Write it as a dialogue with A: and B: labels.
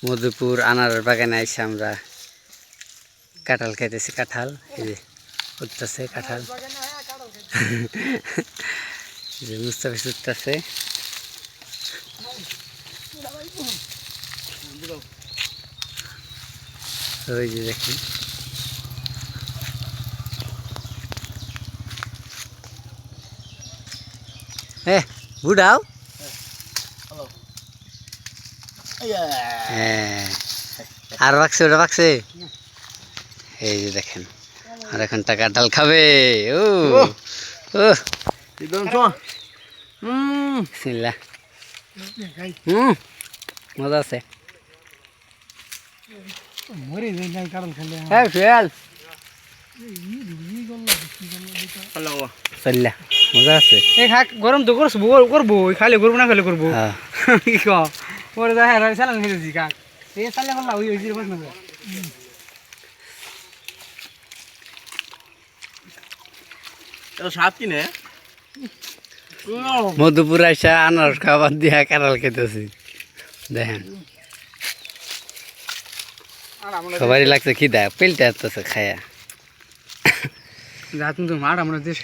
A: মধুপুর আনারস বাগানে আইসা আমরা কাঁঠাল খাইতেছি। কাঁঠাল উঠতেছে, কাঁঠাল মুস্তাফিজ উঠতেছে। ওই যে দেখুন বুড়াও আর বাক্সে ওটা বাক্সে এই যে দেখেন আর এখন টাকা ডাল খাবে। ও মজা আছে। মজা আছে।
B: গরম তো করবো করবো খালি করবো না খালি করবো কি করে চালান খেলেছি কাক চালে করলা ওই
C: সাপ কিনে
A: মধুপুর আইসা আনারস খাবার দিয়া কাঁঠাল খেতেছি। দেখেন সবারই লাগছে খিদা পেলতে আসতেছে খায়া।
B: রাত মাঠ আমরা দেশ